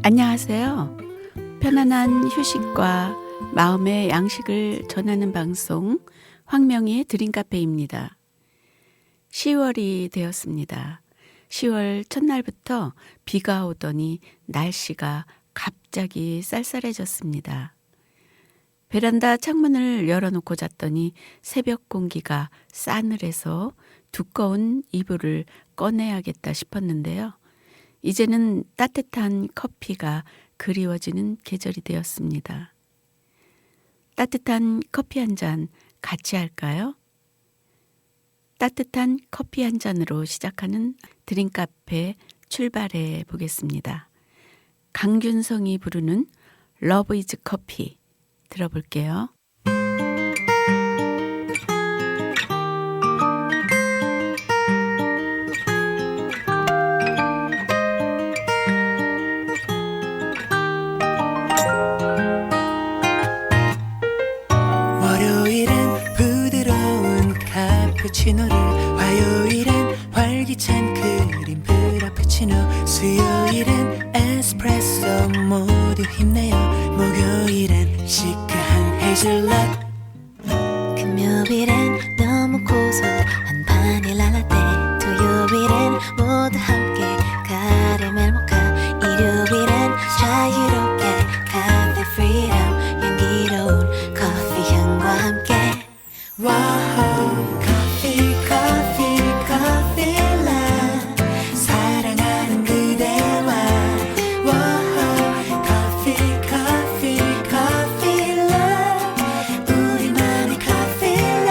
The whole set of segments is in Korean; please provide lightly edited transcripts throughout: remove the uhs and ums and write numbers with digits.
안녕하세요. 편안한 휴식과 마음의 양식을 전하는 방송 황명희의 드림카페입니다. 10월이 되었습니다. 10월 첫날부터 비가 오더니 날씨가 갑자기 쌀쌀해졌습니다. 베란다 창문을 열어놓고 잤더니 새벽 공기가 싸늘해서 두꺼운 이불을 꺼내야겠다 싶었는데요. 이제는 따뜻한 커피가 그리워지는 계절이 되었습니다. 따뜻한 커피 한 잔 같이 할까요? 따뜻한 커피 한 잔으로 시작하는 드림카페 출발해 보겠습니다. 강균성이 부르는 Love is Coffee 들어볼게요. 월요일엔 부드러운 카푸치노를, 화요일엔 활기찬 크림 프라푸치노, 수요일엔 에스프레소 모두 힘내요. 목요일엔 시크한 헤이즐넛, 금요일엔 너무 고소한 바닐라 라떼, 토요일엔 모두 함께 카라멜 모카, 일요일엔 자유롭게 카페 프리덤, 향기로운 커피 향과 함께 와우 커피 커피 커피 라 사랑하는 그대와, 와우 커피 커피 커피 라 우리만의 커피 라,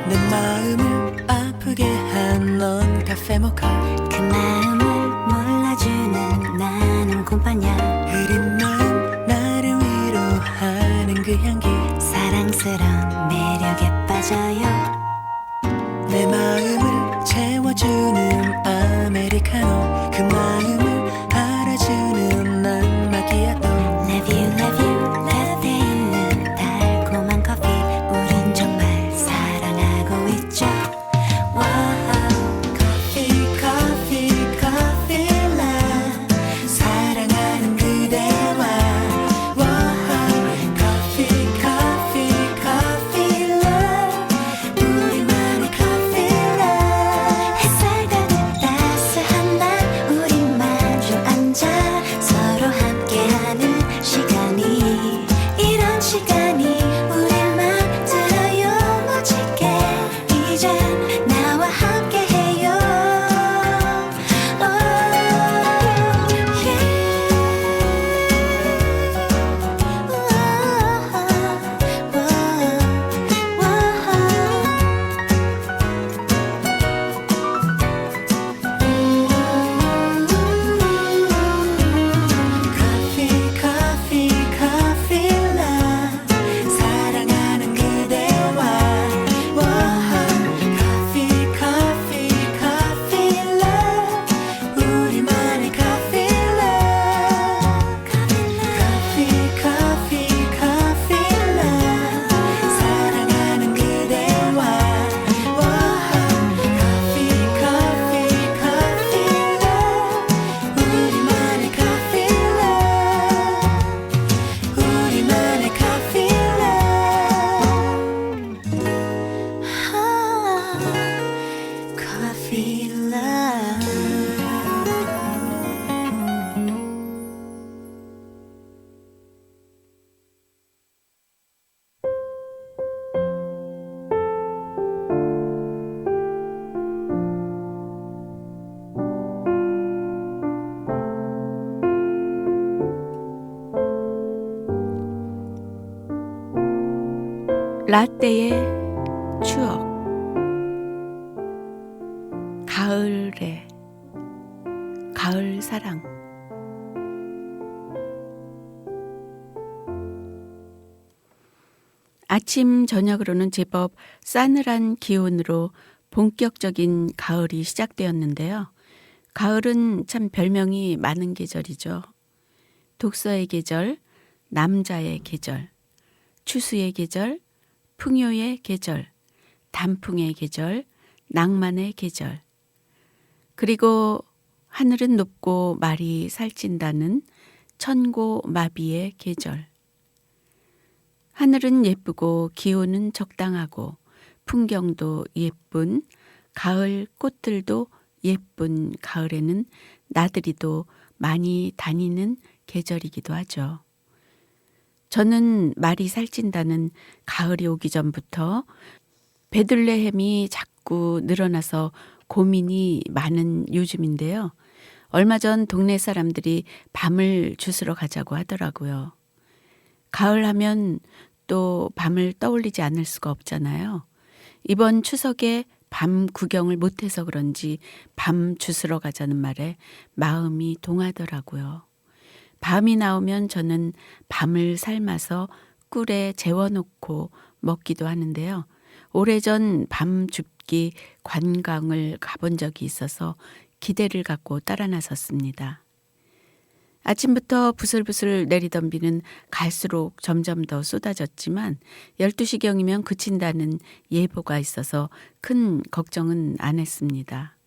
내 마음을 아프게 한 넌 카페 모카, 그 마음을 몰라주는 나는 곰팡냐, 흐린 마음 나를 위로하는 그 향기, 사랑스러운 매력에 빠져요. 내 마음을 채워주는 아메리카노, 그 마음을 알아주는 난 마키아토. Love you 라떼 있는 달콤한 커피, 우린 정말 사랑하고 있죠. 와우 커피 커피 커피 라 사랑하는 그대와, 와우 커피 커피 커피 라 우리만의 커피 라. 햇살 가득 따스한 날 우리 마주 앉아 서로 함께하는 시간이, 이런 시간이 우릴 만들어요. 멋지게 이젠 나와 함께해요. 커피 커피 커피 라 사랑하는 그대와, 와우 커피 커피 커피 라 우리만의 커피 라. 커피 커피 커피 라 사랑하는 그대와, 와우 커피 커피 커피 라 우리만의 커피 라 우리만의 커피 라. 커피 라. 라떼의 추억. 가을에 가을 사랑. 아침 저녁으로는 제법 싸늘한 기온으로 본격적인 가을이 시작되었는데요. 가을은 참 별명이 많은 계절이죠. 독서의 계절, 남자의 계절, 추수의 계절, 풍요의 계절, 단풍의 계절, 낭만의 계절. 그리고 하늘은 높고 말이 살찐다는 천고마비의 계절. 하늘은 예쁘고 기온은 적당하고 풍경도 예쁜 가을, 꽃들도 예쁜 가을에는 나들이도 많이 다니는 계절이기도 하죠. 저는 말이 살찐다는 가을이 오기 전부터 베들레헴이 자꾸 늘어나서 고민이 많은 요즘인데요. 얼마 전 동네 사람들이 밤을 주스러 가자고 하더라고요. 가을 하면 또 밤을 떠올리지 않을 수가 없잖아요. 이번 추석에 밤 구경을 못해서 그런지 밤 주스러 가자는 말에 마음이 동하더라고요. 밤이 나오면 저는 밤을 삶아서 꿀에 재워놓고 먹기도 하는데요. 오래전 밤 줍기 관광을 가본 적이 있어서 기대를 갖고 따라 나섰습니다. 아침부터 부슬부슬 내리던 비는 갈수록 점점 더 쏟아졌지만 12시경이면 그친다는 예보가 있어서 큰 걱정은 안 했습니다.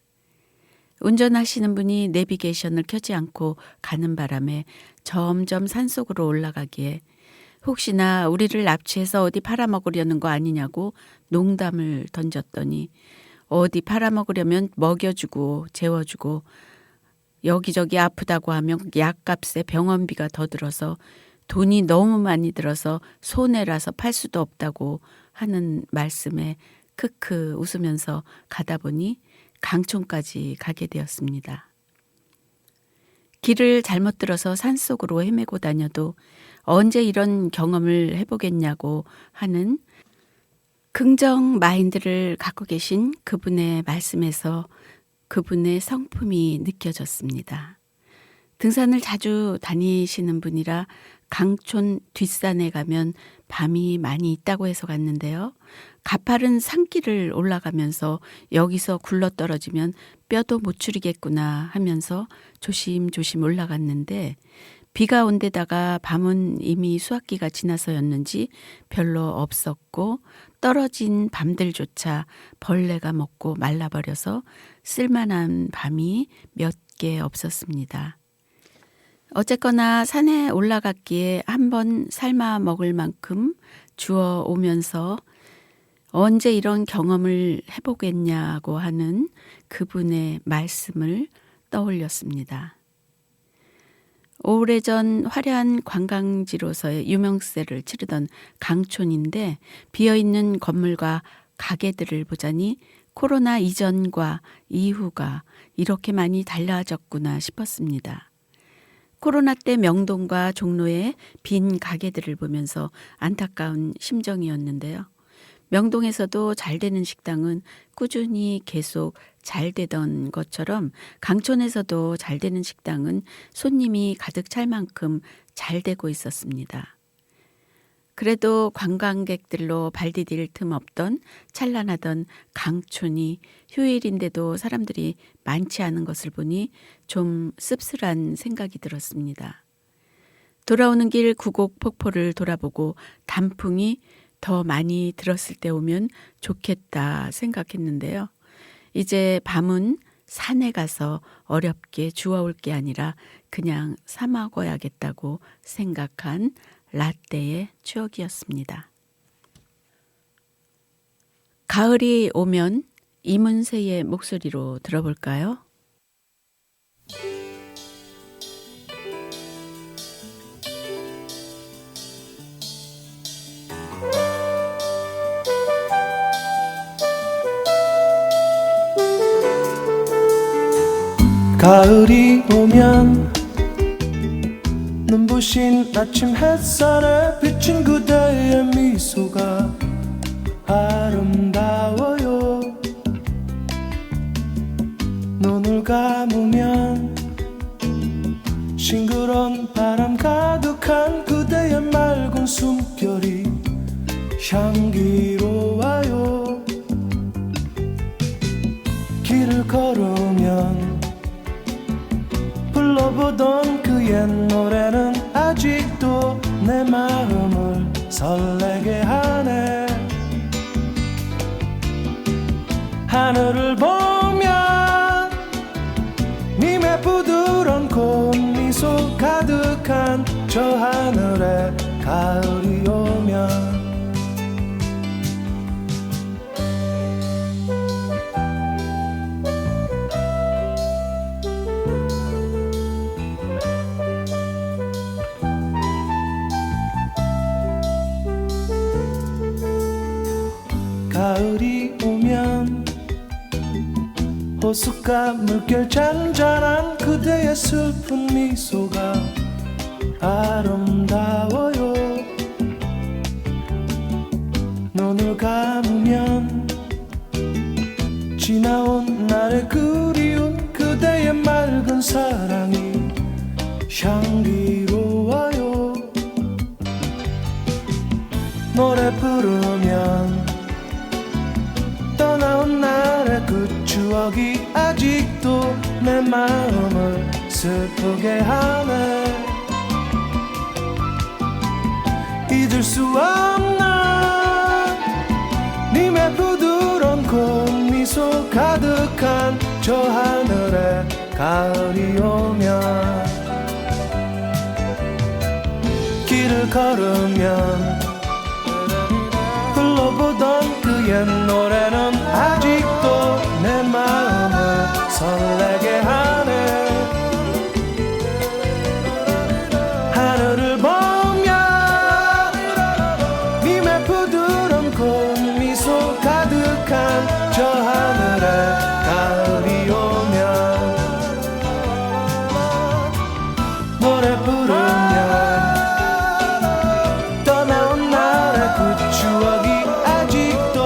운전하시는 분이 내비게이션을 켜지 않고 가는 바람에 점점 산속으로 올라가기에 혹시나 우리를 납치해서 어디 팔아먹으려는 거 아니냐고 농담을 던졌더니 어디 팔아먹으려면 먹여주고 재워주고 여기저기 아프다고 하면 약값에 병원비가 더 들어서 돈이 너무 많이 들어서 손해라서 팔 수도 없다고 하는 말씀에 크크 웃으면서 가다 보니 강촌까지 가게 되었습니다. 길을 잘못 들어서 산속으로 헤매고 다녀도 언제 이런 경험을 해보겠냐고 하는 긍정 마인드를 갖고 계신 그분의 말씀에서 그분의 성품이 느껴졌습니다. 등산을 자주 다니시는 분이라 강촌 뒷산에 가면 밤이 많이 있다고 해서 갔는데요. 가파른 산길을 올라가면서 여기서 굴러떨어지면 뼈도 못 추리겠구나 하면서 조심조심 올라갔는데 비가 온 데다가 밤은 이미 수확기가 지나서였는지 별로 없었고 떨어진 밤들조차 벌레가 먹고 말라버려서 쓸만한 밤이 몇 개 없었습니다. 어쨌거나 산에 올라갔기에 한번 삶아 먹을 만큼 주워 오면서 언제 이런 경험을 해보겠냐고 하는 그분의 말씀을 떠올렸습니다. 오래전 화려한 관광지로서의 유명세를 치르던 강촌인데 비어있는 건물과 가게들을 보자니 코로나 이전과 이후가 이렇게 많이 달라졌구나 싶었습니다. 코로나 때 명동과 종로의 빈 가게들을 보면서 안타까운 심정이었는데요. 명동에서도 잘 되는 식당은 꾸준히 계속 잘 되던 것처럼 강촌에서도 잘 되는 식당은 손님이 가득 찰 만큼 잘 되고 있었습니다. 그래도 관광객들로 발 디딜 틈 없던 찬란하던 강촌이 휴일인데도 사람들이 많지 않은 것을 보니 좀 씁쓸한 생각이 들었습니다. 돌아오는 길 구곡폭포를 돌아보고 단풍이 더 많이 들었을 때 오면 좋겠다 생각했는데요. 이제 밤은 산에 가서 어렵게 주워올 게 아니라 그냥 사 먹어야겠다고 생각한 라떼의 추억이었습니다. 가을이 오면 이문세의 목소리로 들어볼까요? 가을이 오면 눈부신 아침 햇살에 비친 그대의 미소가 아름다워요. 눈을 감으면 싱그러운 바람 가득한 그대의 맑은 숨결이 향기로워요. 길을 걸으면 불러보던 그 옛 노래는 아직도 내 마음을 설레게 하네. 하늘을 보면 님의 님의 부드러운 꽃미소 가득한 저 하늘에 가을이 오면 가을이 오면 호숫가 물결 잔잔한 그대의 슬픈 미소가 아름다워요. 눈을 감으면 지나온 날의 그리운 그대의 맑은 사랑이 향기로워요. 노래 부르면 떠나온 날의 그 추억이 아직도 내 마음을 슬프게 하네. 잊을 수 없나 님의 부드러운 꽃미소 가득한 저 하늘에 가을이 오면 길을 걸으면 불러보던 그 옛 노래는 아직도 내 마음을 설레게 하네. 하늘을 보며 님의 부드러운 꽃미소 가득한 저 하늘에 가을이 오면 노래 부르면 떠나온 날의 그 추억이 아직도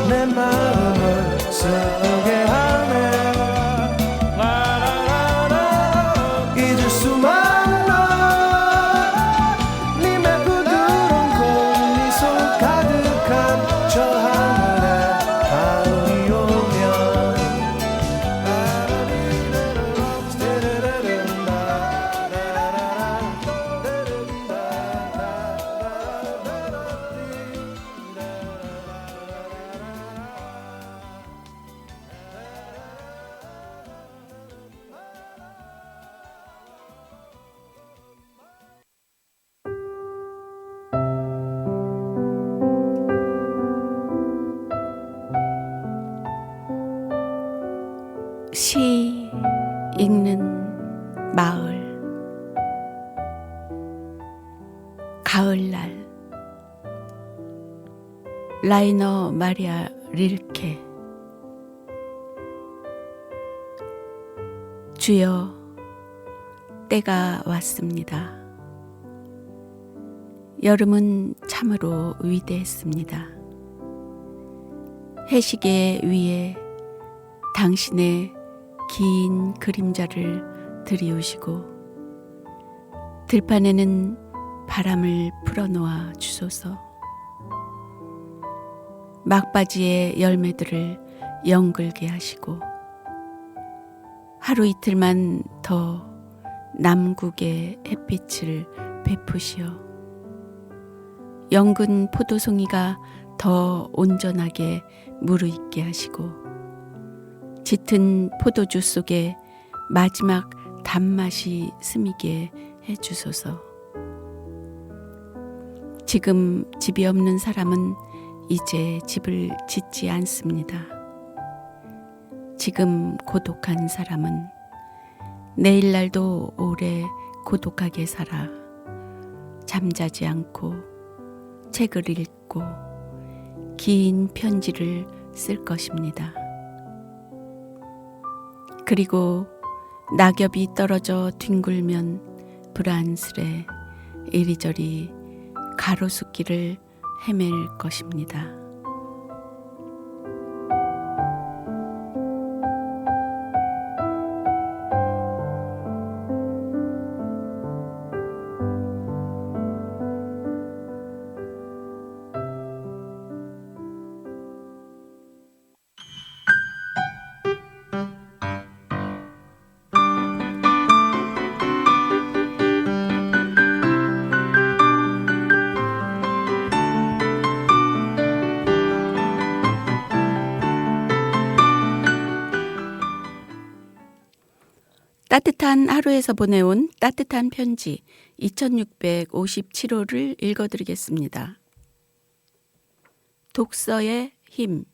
내 마음을 슬프게 하네. 잊을 수 없나 님의 부드러운 꽃미소 가득한 저 하늘에 가을이 오면 시 읽는 마을. 가을날. 라이너 마리아 릴케. 주여, 때가 왔습니다. 여름은 참으로 위대했습니다. 해시계 위에 당신의 긴 그림자를 들이우시고 들판에는 바람을 풀어놓아 주소서. 막바지의 열매들을 연글게 하시고 하루 이틀만 더 남국의 햇빛을 베푸시어 연근 포도송이가 더 온전하게 무르익게 하시고 짙은 포도주 속에 마지막 단맛이 스미게 해주소서. 지금 집이 없는 사람은 이제 집을 짓지 않습니다. 지금 고독한 사람은 내일날도 오래 고독하게 살아 잠자지 않고 책을 읽고 긴 편지를 쓸 것입니다. 그리고 낙엽이 떨어져 뒹굴면 불안스레 이리저리 가로수길을 헤맬 것입니다. 따뜻한 하루에서 보내온 따뜻한 편지 2657호를 읽어드리겠습니다. 독서의 힘.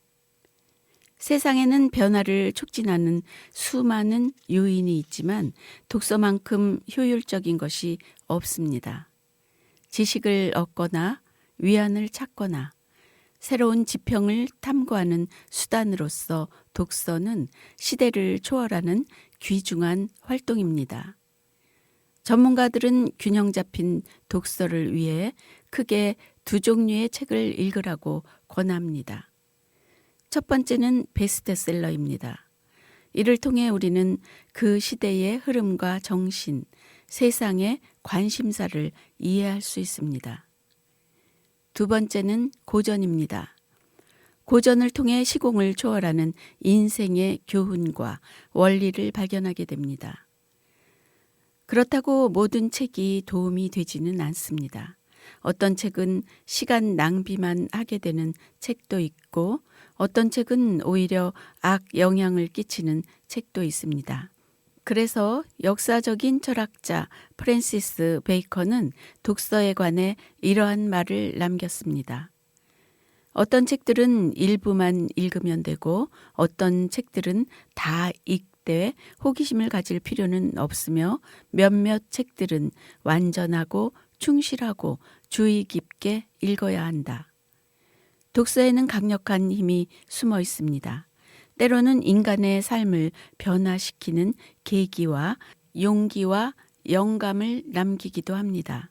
세상에는 변화를 촉진하는 수많은 요인이 있지만 독서만큼 효율적인 것이 없습니다. 지식을 얻거나 위안을 찾거나 새로운 지평을 탐구하는 수단으로서 독서는 시대를 초월하는 귀중한 활동입니다. 전문가들은 균형 잡힌 독서를 위해 크게 두 종류의 책을 읽으라고 권합니다. 첫 번째는 베스트셀러입니다. 이를 통해 우리는 그 시대의 흐름과 정신, 세상의 관심사를 이해할 수 있습니다. 두 번째는 고전입니다. 고전을 통해 시공을 초월하는 인생의 교훈과 원리를 발견하게 됩니다. 그렇다고 모든 책이 도움이 되지는 않습니다. 어떤 책은 시간 낭비만 하게 되는 책도 있고 어떤 책은 오히려 악 영향을 끼치는 책도 있습니다. 그래서 역사적인 철학자 프랜시스 베이컨은 독서에 관해 이러한 말을 남겼습니다. 어떤 책들은 일부만 읽으면 되고 어떤 책들은 다 읽되 호기심을 가질 필요는 없으며 몇몇 책들은 완전하고 충실하고 주의 깊게 읽어야 한다. 독서에는 강력한 힘이 숨어 있습니다. 때로는 인간의 삶을 변화시키는 계기와 용기와 영감을 남기기도 합니다.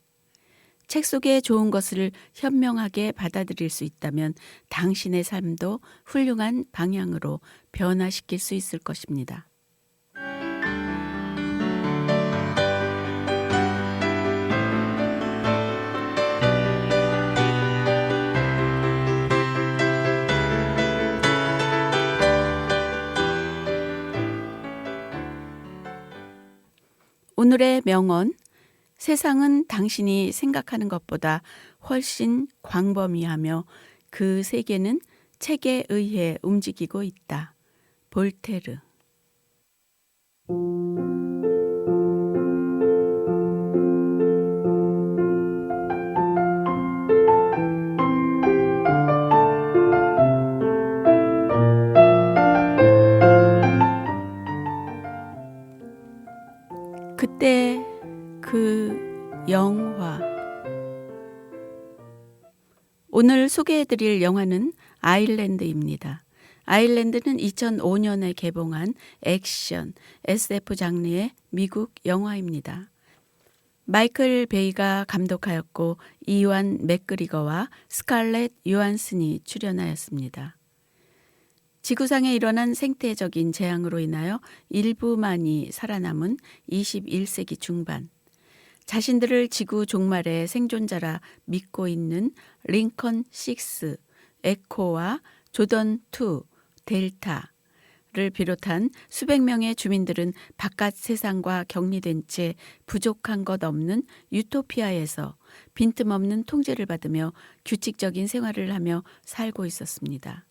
책 속에 좋은 것을 현명하게 받아들일 수 있다면 당신의 삶도 훌륭한 방향으로 변화시킬 수 있을 것입니다. 오늘의 명언. 세상은 당신이 생각하는 것보다 훨씬 광범위하며 그 세계는 책에 의해 움직이고 있다. 볼테르. 그때 그 영화. 오늘 소개해드릴 영화는 아일랜드입니다. 아일랜드는 2005년에 개봉한 액션, SF 장르의 미국 영화입니다. 마이클 베이가 감독하였고 이완 맥그리거와 스칼렛 요한슨이 출연하였습니다. 지구상에 일어난 생태적인 재앙으로 인하여 일부만이 살아남은 21세기 중반, 자신들을 지구 종말의 생존자라 믿고 있는 링컨 6, 에코와 조던 2, 델타를 비롯한 수백 명의 주민들은 바깥 세상과 격리된 채 부족한 것 없는 유토피아에서 빈틈없는 통제를 받으며 규칙적인 생활을 하며 살고 있었습니다.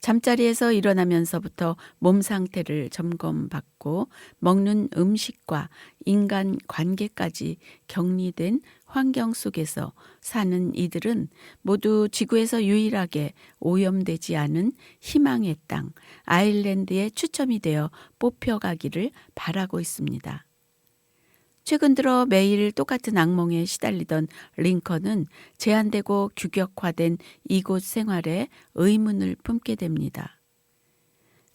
잠자리에서 일어나면서부터 몸 상태를 점검받고 먹는 음식과 인간 관계까지 격리된 환경 속에서 사는 이들은 모두 지구에서 유일하게 오염되지 않은 희망의 땅, 아일랜드에 추첨이 되어 뽑혀가기를 바라고 있습니다. 최근 들어 매일 똑같은 악몽에 시달리던 링컨은 제한되고 규격화된 이곳 생활에 의문을 품게 됩니다.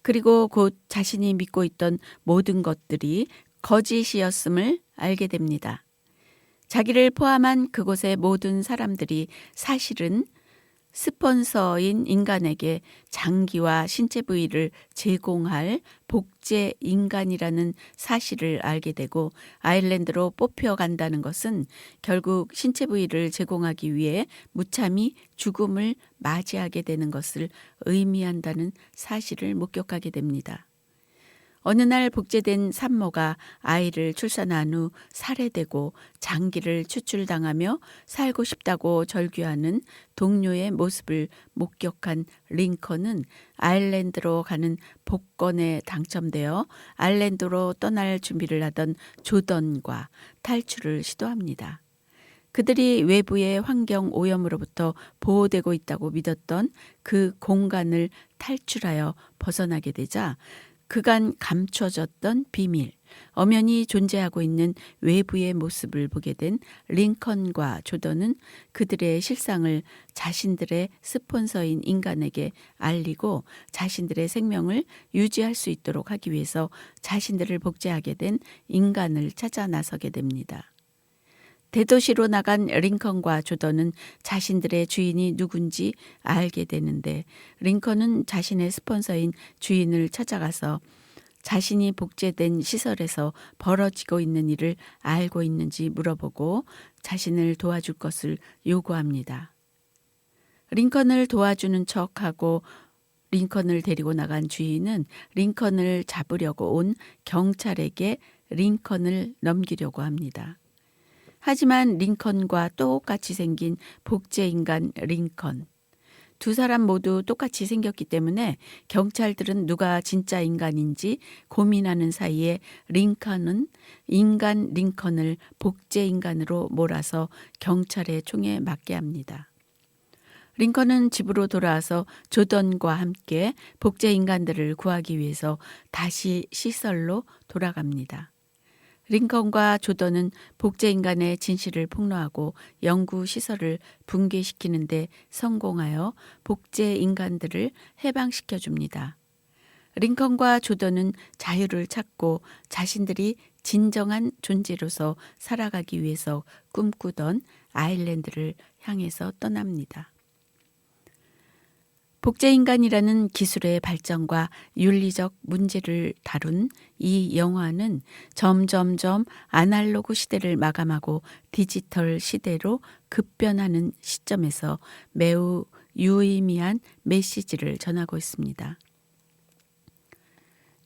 그리고 곧 자신이 믿고 있던 모든 것들이 거짓이었음을 알게 됩니다. 자기를 포함한 그곳의 모든 사람들이 사실은 스폰서인 인간에게 장기와 신체 부위를 제공할 복제 인간이라는 사실을 알게 되고 아일랜드로 뽑혀간다는 것은 결국 신체 부위를 제공하기 위해 무참히 죽음을 맞이하게 되는 것을 의미한다는 사실을 목격하게 됩니다. 어느 날 복제된 산모가 아이를 출산한 후 살해되고 장기를 추출당하며 살고 싶다고 절규하는 동료의 모습을 목격한 링컨은 아일랜드로 가는 복권에 당첨되어 아일랜드로 떠날 준비를 하던 조던과 탈출을 시도합니다. 그들이 외부의 환경 오염으로부터 보호되고 있다고 믿었던 그 공간을 탈출하여 벗어나게 되자 그간 감춰졌던 비밀, 엄연히 존재하고 있는 외부의 모습을 보게 된 링컨과 조던은 그들의 실상을 자신들의 스폰서인 인간에게 알리고 자신들의 생명을 유지할 수 있도록 하기 위해서 자신들을 복제하게 된 인간을 찾아 나서게 됩니다. 대도시로 나간 링컨과 조던은 자신들의 주인이 누군지 알게 되는데 링컨은 자신의 스폰서인 주인을 찾아가서 자신이 복제된 시설에서 벌어지고 있는 일을 알고 있는지 물어보고 자신을 도와줄 것을 요구합니다. 링컨을 도와주는 척하고 링컨을 데리고 나간 주인은 링컨을 잡으려고 온 경찰에게 링컨을 넘기려고 합니다. 하지만 링컨과 똑같이 생긴 복제인간 링컨. 두 사람 모두 똑같이 생겼기 때문에 경찰들은 누가 진짜 인간인지 고민하는 사이에 링컨은 인간 링컨을 복제인간으로 몰아서 경찰의 총에 맞게 합니다. 링컨은 집으로 돌아와서 조던과 함께 복제인간들을 구하기 위해서 다시 시설로 돌아갑니다. 링컨과 조던은 복제인간의 진실을 폭로하고 연구시설을 붕괴시키는 데 성공하여 복제인간들을 해방시켜줍니다. 링컨과 조던은 자유를 찾고 자신들이 진정한 존재로서 살아가기 위해서 꿈꾸던 아일랜드를 향해서 떠납니다. 복제인간이라는 기술의 발전과 윤리적 문제를 다룬 이 영화는 점점점 아날로그 시대를 마감하고 디지털 시대로 급변하는 시점에서 매우 유의미한 메시지를 전하고 있습니다.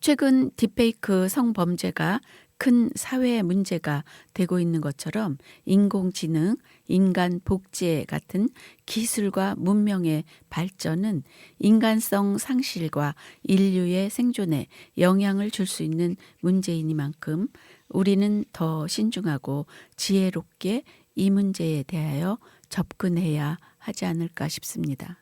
최근 딥페이크 성범죄가 큰 사회 문제가 되고 있는 것처럼 인공지능, 인간 복제 같은 기술과 문명의 발전은 인간성 상실과 인류의 생존에 영향을 줄 수 있는 문제이니만큼 우리는 더 신중하고 지혜롭게 이 문제에 대하여 접근해야 하지 않을까 싶습니다.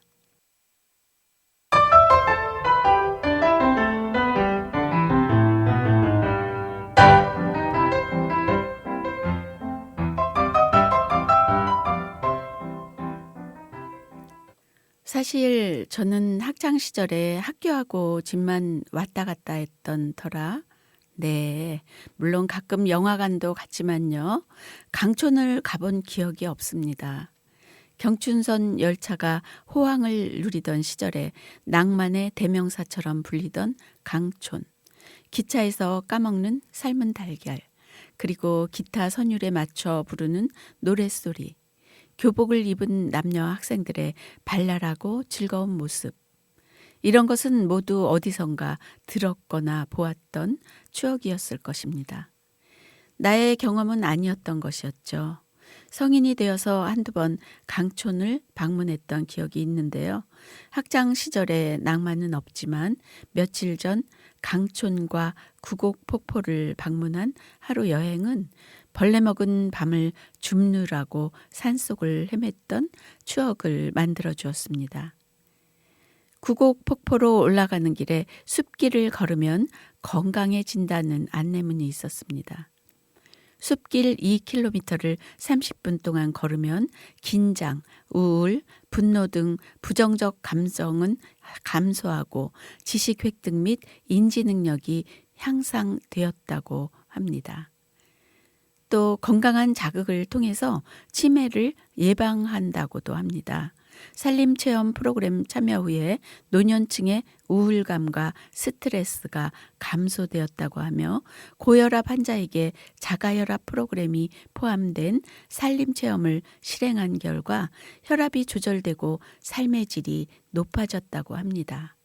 사실 저는 학창 시절에 학교하고 집만 왔다 갔다 했던 터라 네, 물론 가끔 영화관도 갔지만요. 강촌을 가본 기억이 없습니다. 경춘선 열차가 호황을 누리던 시절에 낭만의 대명사처럼 불리던 강촌. 기차에서 까먹는 삶은 달걀, 그리고 기타 선율에 맞춰 부르는 노랫소리. 교복을 입은 남녀 학생들의 발랄하고 즐거운 모습. 이런 것은 모두 어디선가 들었거나 보았던 추억이었을 것입니다. 나의 경험은 아니었던 것이었죠. 성인이 되어서 한두 번 강촌을 방문했던 기억이 있는데요. 학창 시절에 낭만은 없지만 며칠 전 강촌과 구곡폭포를 방문한 하루 여행은 벌레 먹은 밤을 줍느라고 산속을 헤맸던 추억을 만들어 주었습니다. 구곡폭포로 올라가는 길에 숲길을 걸으면 건강해진다는 안내문이 있었습니다. 숲길 2km를 30분 동안 걸으면 긴장, 우울, 분노 등 부정적 감정은 감소하고 지식 획득 및 인지 능력이 향상되었다고 합니다. 또 건강한 자극을 통해서 치매를 예방한다고도 합니다. 산림체험 프로그램 참여 후에 노년층의 우울감과 스트레스가 감소되었다고 하며 고혈압 환자에게 자가혈압 프로그램이 포함된 산림체험을 실행한 결과 혈압이 조절되고 삶의 질이 높아졌다고 합니다.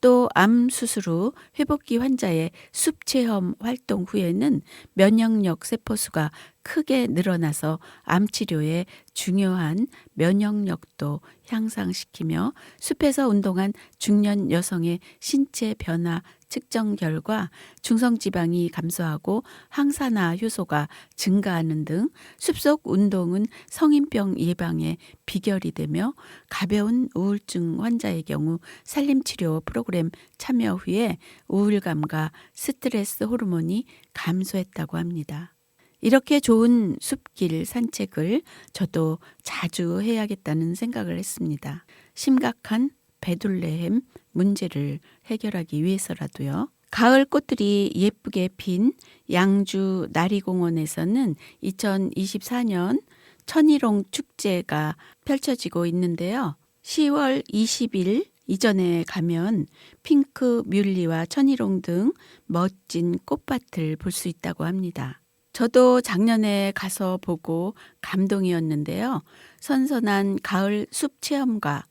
또 암 수술 후 회복기 환자의 숲 체험 활동 후에는 면역력 세포수가 크게 늘어나서 암 치료에 중요한 면역력도 향상시키며 숲에서 운동한 중년 여성의 신체 변화 측정 결과 중성지방이 감소하고 항산화 효소가 증가하는 등 숲속 운동은 성인병 예방에 비결이 되며 가벼운 우울증 환자의 경우 산림치료 프로그램 참여 후에 우울감과 스트레스 호르몬이 감소했다고 합니다. 이렇게 좋은 숲길 산책을 저도 자주 해야겠다는 생각을 했습니다. 심각한 베들레헴 문제를 해결하기 위해서라도요. 가을 꽃들이 예쁘게 핀 양주 나리공원에서는 2024년 천일홍 축제가 펼쳐지고 있는데요. 10월 20일 이전에 가면 핑크 뮬리와 천일홍 등 멋진 꽃밭을 볼 수 있다고 합니다. 저도 작년에 가서 보고 감동이었는데요. 선선한 가을 숲 체험과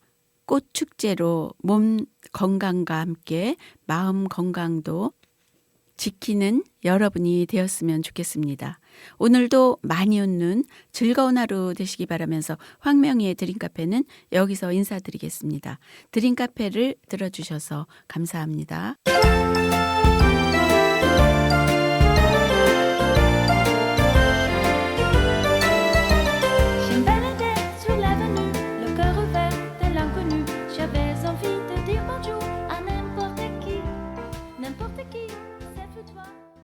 꽃 축제로 몸 건강과 함께 마음 건강도 지키는 여러분이 되었으면 좋겠습니다. 오늘도 많이 웃는 즐거운 하루 되시기 바라면서 황명희의 드림카페는 여기서 인사드리겠습니다. 드림카페를 들어주셔서 감사합니다.